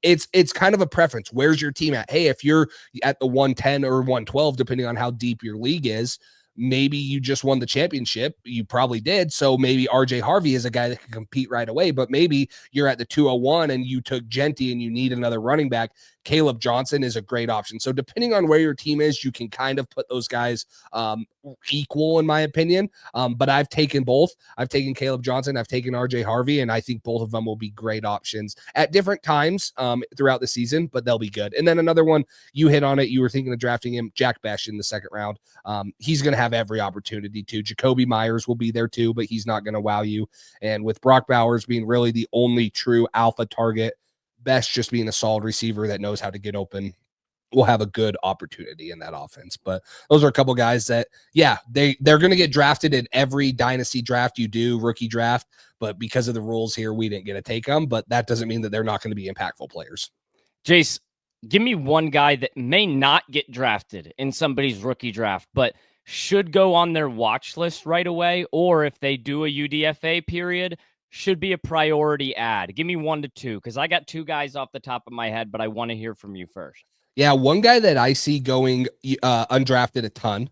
S1: it's kind of a preference. Where's your team at? Hey, if you're at the 110 or 112, depending on how deep your league is, maybe you just won the championship. You probably did. So maybe RJ Harvey is a guy that can compete right away, but maybe you're at the 201 and you took Genty and you need another running back. Caleb Johnson is a great option. So depending on where your team is, you can kind of put those guys equal in my opinion. But I've taken both. I've taken Caleb Johnson. I've taken RJ Harvey, and I think both of them will be great options at different times throughout the season, but they'll be good. And then another one, you hit on it. You were thinking of drafting him, Jack Besh in the second round. He's going to have every opportunity to. Jacoby Myers will be there too, but he's not going to wow you. And with Brock Bowers being really the only true alpha target, Besh just being a solid receiver that knows how to get open, will have a good opportunity in that offense. But those are a couple guys that, yeah, they're going to get drafted in every dynasty draft you do, rookie draft. But because of the rules here, we didn't get to take them. But that doesn't mean that they're not going to be impactful players.
S2: Jace, give me one guy that may not get drafted in somebody's rookie draft, but should go on their watch list right away, or if they do a UDFA period, should be a priority ad. Give me 1 to 2, because I got 2 guys off the top of my head, but I want to hear from you first.
S1: Yeah, one guy that I see going undrafted a ton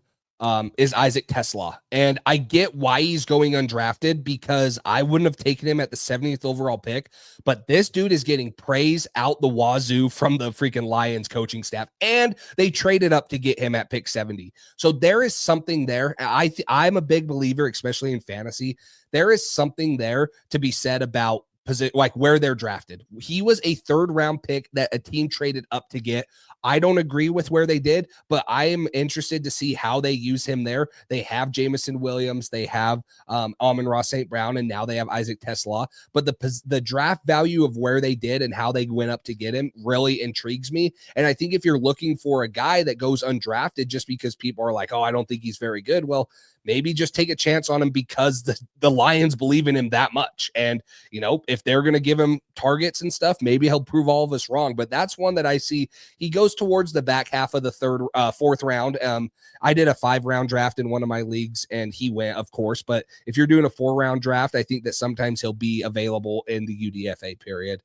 S1: is Isaac Tesla. And I get why he's going undrafted, because I wouldn't have taken him at the 70th overall pick. But this dude is getting praise out the wazoo from the freaking Lions coaching staff. And they traded up to get him at pick 70. So there is something there. I'm a big believer, especially in fantasy. There is something there to be said about like where they're drafted. He was a 3rd round pick that a team traded up to get. I don't agree with where they did, but I am interested to see how they use him there. They have Jamison Williams, they have Amon-Ra St. Brown, and now they have Isaac Tesla. But the draft value of where they did and how they went up to get him really intrigues me. And I think if you're looking for a guy that goes undrafted just because people are like, oh, I don't think he's very good, well, maybe just take a chance on him because the Lions believe in him that much. And, you know, if they're going to give him targets and stuff, maybe he'll prove all of us wrong. But that's one that I see. He goes towards the back half of the 4th round. I did a 5-round draft in one of my leagues and he went, of course. But if you're doing a 4-round draft, I think that sometimes he'll be available in the UDFA period.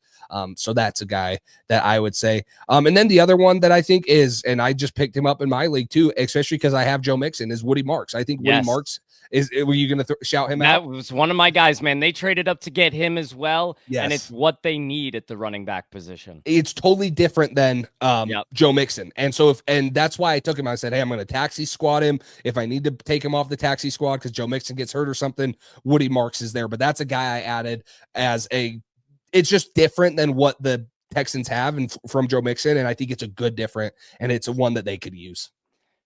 S1: So that's a guy that I would say. And then the other one that I think is, and I just picked him up in my league too, especially because I have Joe Mixon, is Woody Marks. I think Woody Marks were you going to shout him out?
S2: That was one of my guys, man. They traded up to get him as well.
S1: Yes.
S2: And it's what they need at the running back position.
S1: It's totally different than Joe Mixon. And so and that's why I took him. I said, hey, I'm going to taxi squad him. If I need to take him off the taxi squad because Joe Mixon gets hurt or something, Woody Marks is there. But that's a guy I added as it's just different than what the Texans have and from Joe Mixon. And I think it's a good different, and it's a one that they could use.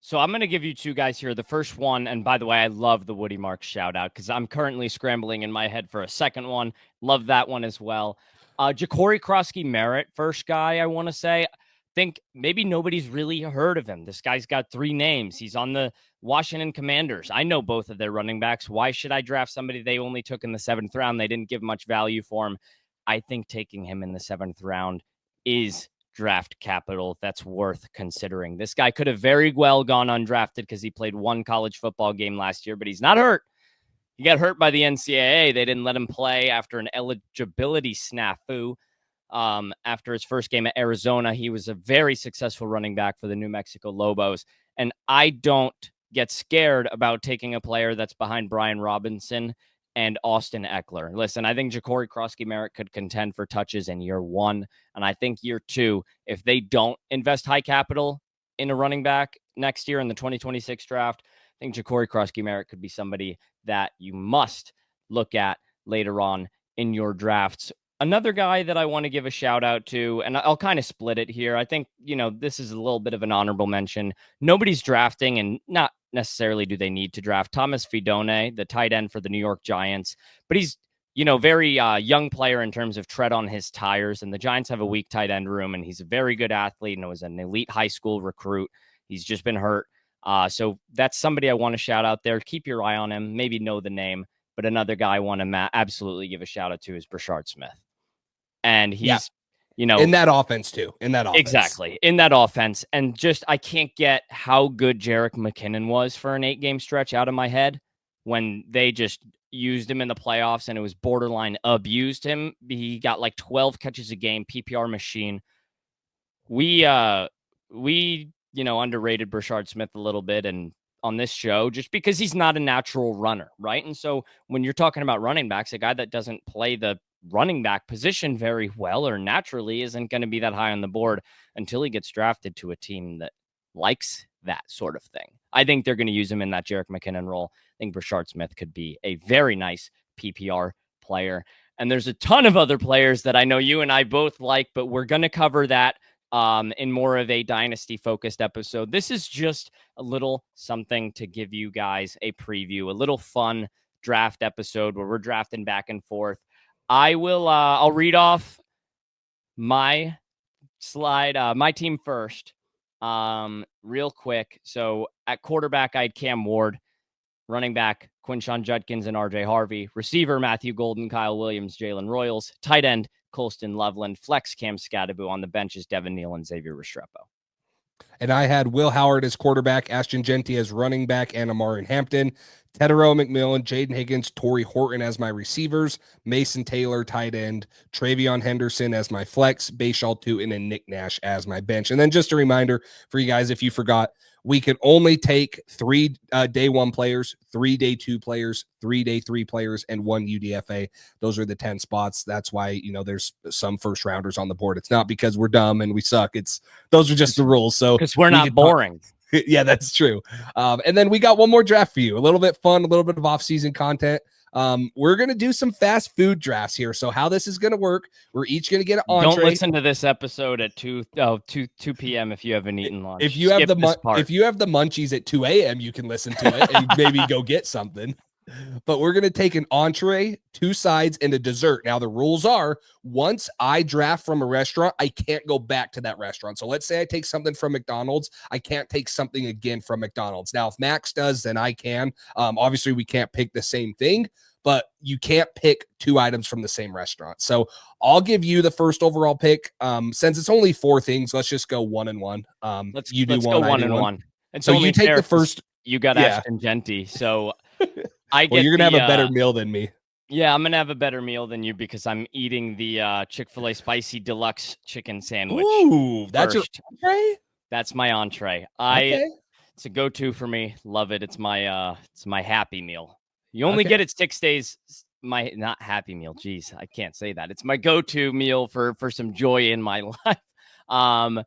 S2: So I'm going to give you 2 guys here. The first one, and by the way, I love the Woody Marks shout out because I'm currently scrambling in my head for a second one. Love that one as well. Ja'Cory Krosky-Merritt, first guy I want to say. Think maybe nobody's really heard of him. This guy's got 3 names. He's on the Washington Commanders. I know both of their running backs. Why should I draft somebody they only took in the 7th round? They didn't give much value for him. I think taking him in the 7th round is draft capital that's worth considering. This guy could have very well gone undrafted because he played 1 college football game last year, but he's not hurt. He got hurt by the NCAA. They didn't let him play after an eligibility snafu. After his first game at Arizona, he was a very successful running back for the New Mexico Lobos. And I don't get scared about taking a player that's behind Brian Robinson and Austin Eckler. Listen, I think Ja'Cory Krosky-Merritt could contend for touches in year 1. And I think year 2, if they don't invest high capital in a running back next year in the 2026 draft, I think Ja'Cory Krosky-Merritt could be somebody that you must look at later on in your drafts. Another guy that I want to give a shout out to, and I'll kind of split it here. I think, this is a little bit of an honorable mention. Nobody's drafting, and not necessarily do they need to draft Thomas Fidone, the tight end for the New York Giants, but he's, very young player in terms of tread on his tires, and the Giants have a weak tight end room, and he's a very good athlete and was an elite high school recruit. He's just been hurt. So that's somebody I want to shout out there. Keep your eye on him. Maybe know the name, but another guy I want to absolutely give a shout out to is Brashard Smith. And he's,
S1: in that offense too,
S2: Exactly. In that offense. And just, I can't get how good Jerick McKinnon was for an 8-game stretch out of my head when they just used him in the playoffs and it was borderline abused him. He got like 12 catches a game, PPR machine. We underrated Brashard Smith a little bit. And on this show just because he's not a natural runner, right? And so when you're talking about running backs, a guy that doesn't play the running back position very well or naturally isn't going to be that high on the board until he gets drafted to a team that likes that sort of thing. I think they're going to use him in that Jerick McKinnon role. I think Brashard Smith could be a very nice PPR player. And there's a ton of other players that I know you and I both like, but we're going to cover that in more of a dynasty focused episode. This is just a little something to give you guys a preview, a little fun draft episode where we're drafting back and forth. I'll read off my slide, my team first, real quick. So at quarterback, I had Cam Ward. Running back, Quinshon Judkins and RJ Harvey. Receiver, Matthew Golden, Kyle Williams, Jalen Royals. Tight end, Colston Loveland. Flex, Cam Scadaboo. On the bench is Devin Neal and Xavier Restrepo.
S1: And I had Will Howard as quarterback, Ashton Genty as running back, and Amari Hampton. Tedero McMillan, Jaden Higgins, Torrey Horton as my receivers, Mason Taylor, tight end, Travion Henderson as my flex, Bashal Tootin, and Nick Nash as my bench. And then just a reminder for you guys, if you forgot, we can only take 3 day 1 players, 3 day 2 players, 3 day 3 players, and 1 UDFA. Those are the 10 spots. That's why, there's some first rounders on the board. It's not because we're dumb and we suck. Those are just the rules. So
S2: because we're not boring.
S1: Yeah, that's true. And then we got one more draft for you. A little bit fun, a little bit of off-season content. We're going to do some fast food drafts here. So how this is going to work, we're each going to get an entree.
S2: Don't listen to this episode at 2 p.m. if you haven't eaten lunch.
S1: If you have the munchies at 2 a.m., you can listen to it and maybe go get something. But we're going to take an entree, 2 sides, and a dessert. Now, the rules are, once I draft from a restaurant, I can't go back to that restaurant. So let's say I take something from McDonald's. I can't take something again from McDonald's. Now, if Max does, then I can. Obviously, we can't pick the same thing, but you can't pick 2 items from the same restaurant. So I'll give you the first overall pick. Since it's only 4 things, let's just go 1 and 1.
S2: Let's go 1 and 1. And
S1: so you take the first.
S2: You got Ashton Genty. So
S1: you're going to have a better meal than me.
S2: Yeah, I'm going to have a better meal than you because I'm eating the Chick-fil-A Spicy Deluxe Chicken Sandwich.
S1: Ooh, that's your entree?
S2: That's my entree. It's a go-to for me. Love it. It's my happy meal. You only get it 6 days. Not happy meal. Jeez, I can't say that. It's my go-to meal for some joy in my life.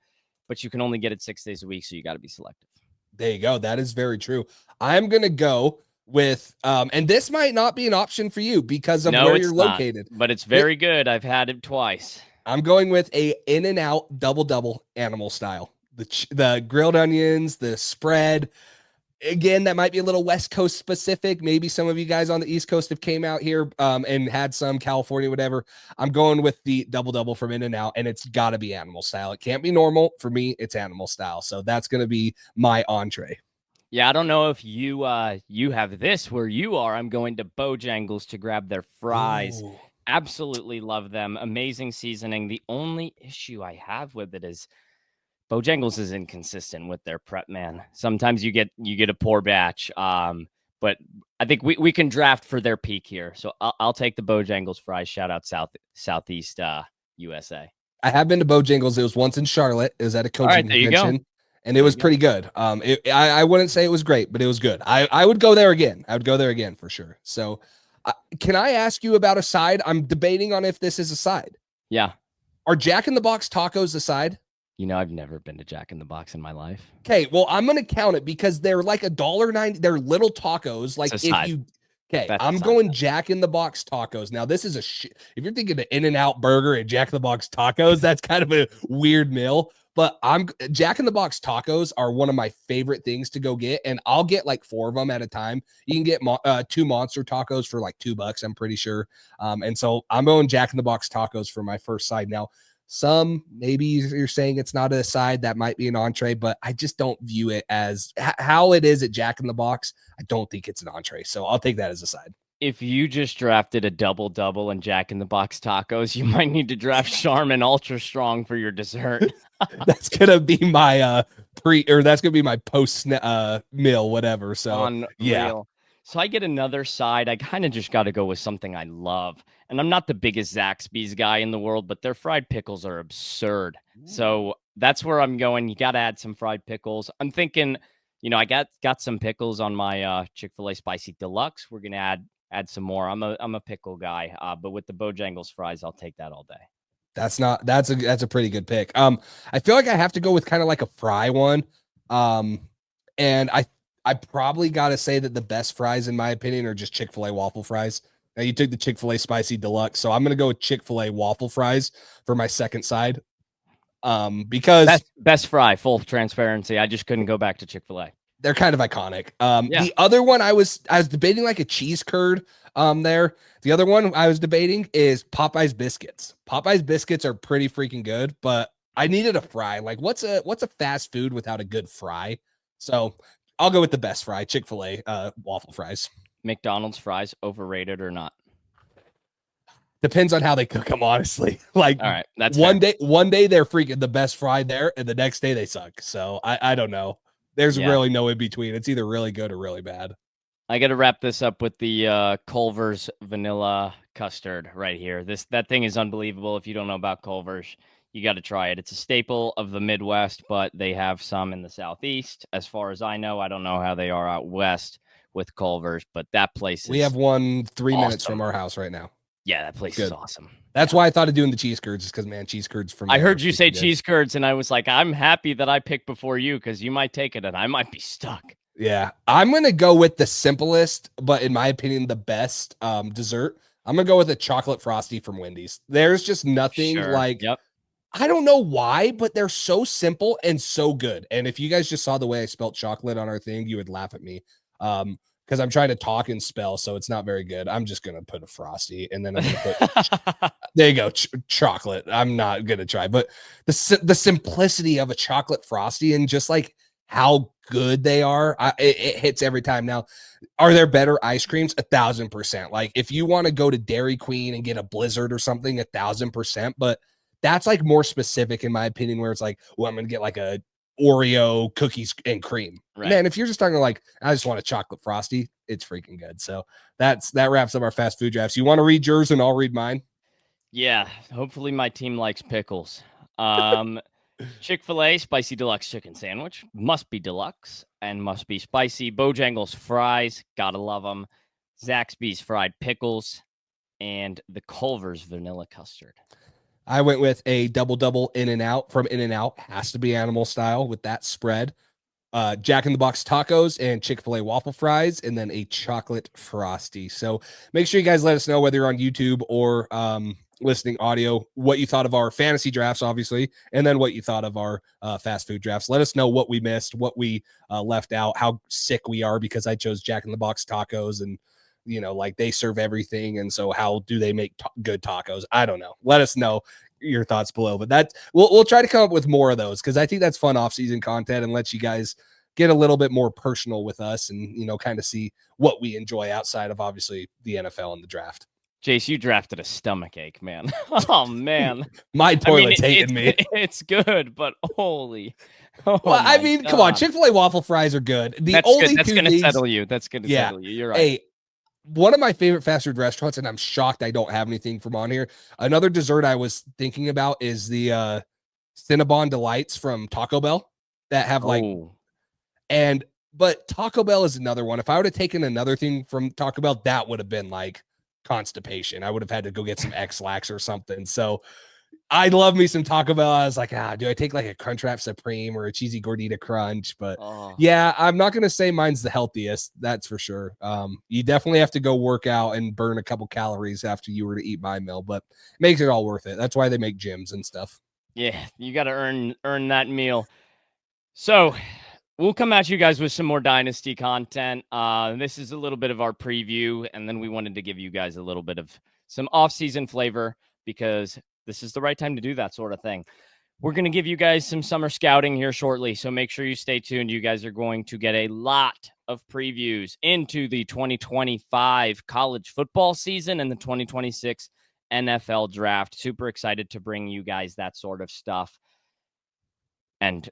S2: But you can only get it 6 days a week, so you got to be selective.
S1: There you go. That is very true. I'm going to go with, and this might not be an option for you because of where you're located.
S2: But it's very good. I've had it twice.
S1: I'm going with a In-N-Out double animal style. The grilled onions, the spread. Again, that might be a little West Coast specific. Maybe some of you guys on the East Coast have came out here and had some California, whatever. I'm going with the double from In-N-Out, and it's got to be animal style. It can't be normal. For me, it's animal style. So that's going to be my entree.
S2: Yeah, I don't know if you have this where you are. I'm going to Bojangles to grab their fries. Ooh. Absolutely love them. Amazing seasoning. The only issue I have with it is Bojangles is inconsistent with their prep, man. Sometimes you get a poor batch. But I think we can draft for their peak here. So I'll take the Bojangles fries. Shout out Southeast USA.
S1: I have been to Bojangles. It was once in Charlotte. It was at a coaching convention. And it was pretty good. I wouldn't say it was great, but it was good. I would go there again. I would go there again for sure. So can I ask you about a side? I'm debating on if this is a side.
S2: Yeah.
S1: Are Jack in the Box tacos a side?
S2: I've never been to Jack in the Box in my life.
S1: Okay, well, I'm going to count it because they're like $1.90. They're little tacos. Like if you... Okay, I'm going Jack in the Box tacos. Now, this is if you're thinking of In-N-Out burger and Jack in the Box tacos, that's kind of a weird meal. But Jack in the Box tacos are one of my favorite things to go get, and I'll get like 4 of them at a time. You can get 2 monster tacos for like $2, I'm pretty sure. And so I'm going Jack in the Box tacos for my first side. Now, some maybe you're saying it's not a side, that might be an entree, but I just don't view it as how it is at Jack in the Box. I don't think it's an entree, so I'll take that as a side.
S2: If you just drafted a double and Jack in the Box tacos, you might need to draft Charmin Ultra Strong for your dessert.
S1: That's gonna be my that's gonna be my post meal, whatever. So
S2: Unreal. Yeah. So I get another side. I kind of just got to go with something I love. And I'm not the biggest Zaxby's guy in the world, but their fried pickles are absurd. So that's where I'm going. You got to add some fried pickles. I'm thinking I got some pickles on my Chick-fil-A spicy deluxe. We're gonna add some more. I'm a pickle guy, but with the Bojangles fries, I'll take that all day.
S1: That's a pretty good pick. I feel like I have to go with kind of like a fry one. And I probably got to say that the best fries in my opinion are just Chick-fil-A waffle fries. Now you took the Chick-fil-A spicy deluxe, so I'm going to go with Chick-fil-A waffle fries for my second side. Because
S2: best fry, full transparency. I just couldn't go back to Chick-fil-A.
S1: They're kind of iconic.
S2: Yeah.
S1: The other one I was debating like a cheese curd there. The other one I was debating is Popeye's biscuits. Popeye's biscuits are pretty freaking good, but I needed a fry. Like what's a fast food without a good fry? So I'll go with the best fry, Chick-fil-A waffle fries.
S2: McDonald's fries, overrated or not?
S1: Depends on how they cook them, honestly. Like,
S2: all right, that's
S1: one day they're freaking the best fry there, and the next day they suck. So I don't know. There's really no in between. It's either really good or really bad.
S2: I got to wrap this up with the Culver's vanilla custard right here. That thing is unbelievable. If you don't know about Culver's, you got to try it. It's a staple of the Midwest, but they have some in the Southeast. As far as I know, I don't know how they are out west with Culver's, but that place is
S1: we have one 3 minutes from our house right now.
S2: Yeah, that place is awesome.
S1: That's why I thought of doing the cheese curds, is because, man, cheese curds from.
S2: I heard you say cheese curds, and I was like, I'm happy that I picked before you because you might take it, and I might be stuck.
S1: Yeah, I'm gonna go with the simplest, but in my opinion, the best dessert. I'm gonna go with a chocolate frosty from Wendy's. There's just nothing like.
S2: Yep.
S1: I don't know why, but they're so simple and so good. And if you guys just saw the way I spelled chocolate on our thing, you would laugh at me. Because I'm trying to talk and spell, so it's not very good. I'm just gonna put a frosty, and then I'm gonna put there you go, chocolate. I'm not gonna try, but the simplicity of a chocolate frosty and just like how good they are, it hits every time. Now, are there better ice creams? 1,000%. Like if you want to go to Dairy Queen and get a Blizzard or something, 1,000%. But that's like more specific in my opinion, where it's like, well, I'm gonna get like a Oreo cookies and cream. Right. Man, if you're just talking like, I just want a chocolate frosty, it's freaking good. So that wraps up our fast food drafts. You want to read yours and I'll read mine?
S2: Yeah, hopefully my team likes pickles. Chick-fil-A spicy deluxe chicken sandwich must be deluxe and must be spicy. Bojangles fries, gotta love them. Zaxby's fried pickles and the Culver's vanilla custard.
S1: I went with a double In-N-Out from In-N-Out. Has to be animal style with that spread. Jack in the Box tacos and Chick-fil-A waffle fries, and then a chocolate frosty. So make sure you guys let us know whether you're on YouTube or listening audio, what you thought of our fantasy drafts, obviously, and then what you thought of our fast food drafts. Let us know what we missed, what we left out, how sick we are because I chose Jack in the Box tacos and like they serve everything. And so how do they make good tacos? I don't know. Let us know your thoughts below, but we'll try to come up with more of those because I think that's fun off-season content and lets you guys get a little bit more personal with us and kind of see what we enjoy outside of obviously the NFL and the draft.
S2: Jace, you drafted a stomach ache, man. Oh man,
S1: my toilet's hating me.
S2: It's good, but holy.
S1: Well, I mean, come on, Chick-fil-A waffle fries are good.
S2: That's gonna settle you. That's gonna settle you. You're right.
S1: Hey, one of my favorite fast food restaurants, and I'm shocked I don't have anything from on here. Another dessert I was thinking about is the Cinnabon Delights from Taco Bell that have but Taco Bell is another one. If I would have taken another thing from Taco Bell, that would have been like constipation. I would have had to go get some X-Lax or something. So I love me some Taco Bell. I was like, do I take like a Crunchwrap Supreme or a cheesy Gordita Crunch? But yeah, I'm not going to say mine's the healthiest. That's for sure. You definitely have to go work out and burn a couple calories after you were to eat my meal, but it makes it all worth it. That's why they make gyms and stuff.
S2: Yeah, you got to earn that meal. So we'll come at you guys with some more Dynasty content. This is a little bit of our preview, and then we wanted to give you guys a little bit of some off-season flavor because this is the right time to do that sort of thing. We're going to give you guys some summer scouting here shortly, so make sure you stay tuned. You guys are going to get a lot of previews into the 2025 college football season and the 2026 NFL draft. Super excited to bring you guys that sort of stuff. And,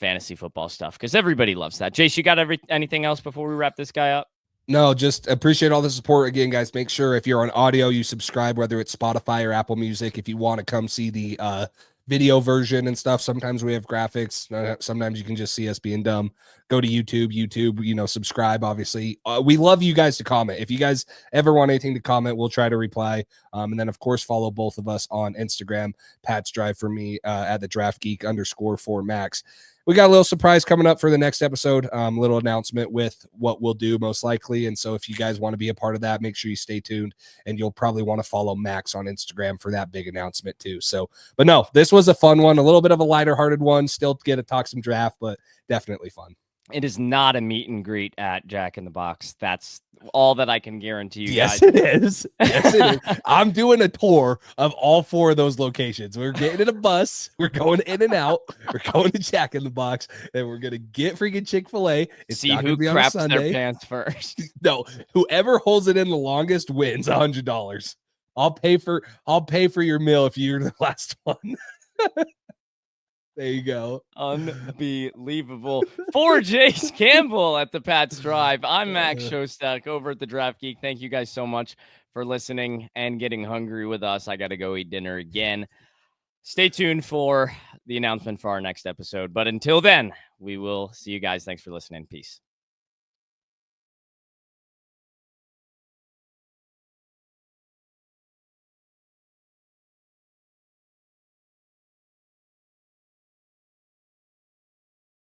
S2: fantasy football stuff, because everybody loves that. Jace, you got anything else before we wrap this guy up?
S1: No, just appreciate all the support. Again, guys, make sure if you're on audio, you subscribe, whether it's Spotify or Apple Music. If you want to come see the video version and stuff. Sometimes we have graphics. Sometimes you can just see us being dumb. Go to YouTube, subscribe, obviously. We love you guys to comment. If you guys ever want anything to comment, we'll try to reply. And then, of course, follow both of us on Instagram. Pat's Drive for me at the Draft Geek _for Max. We got a little surprise coming up for the next episode, little announcement with what we'll do most likely. And so if you guys want to be a part of that, make sure you stay tuned, and you'll probably want to follow Max on Instagram for that big announcement too. So, but no, this was a fun one, a little bit of a lighter hearted one, still get to talk some draft, but definitely fun.
S2: It is not a meet and greet at Jack in the Box. That's all that I can guarantee you
S1: Yes,
S2: guys.
S1: it is. Yes, it is. I'm doing a tour of all 4 of those locations. We're getting in a bus. We're going in and out. We're going to Jack in the Box, and we're going to get freaking Chick-fil-A. It's
S2: See
S1: not
S2: who
S1: gonna be
S2: craps
S1: on a
S2: their
S1: Sunday.
S2: pants first.
S1: No, whoever holds it in the longest wins $100. I'll pay for your meal if you're the last one. There you go.
S2: Unbelievable. For Jace Campbell at the Pat's Drive, I'm Max Shostak over at the Draft Geek. Thank you guys so much for listening and getting hungry with us. I got to go eat dinner again. Stay tuned for the announcement for our next episode. But until then, we will see you guys. Thanks for listening. Peace.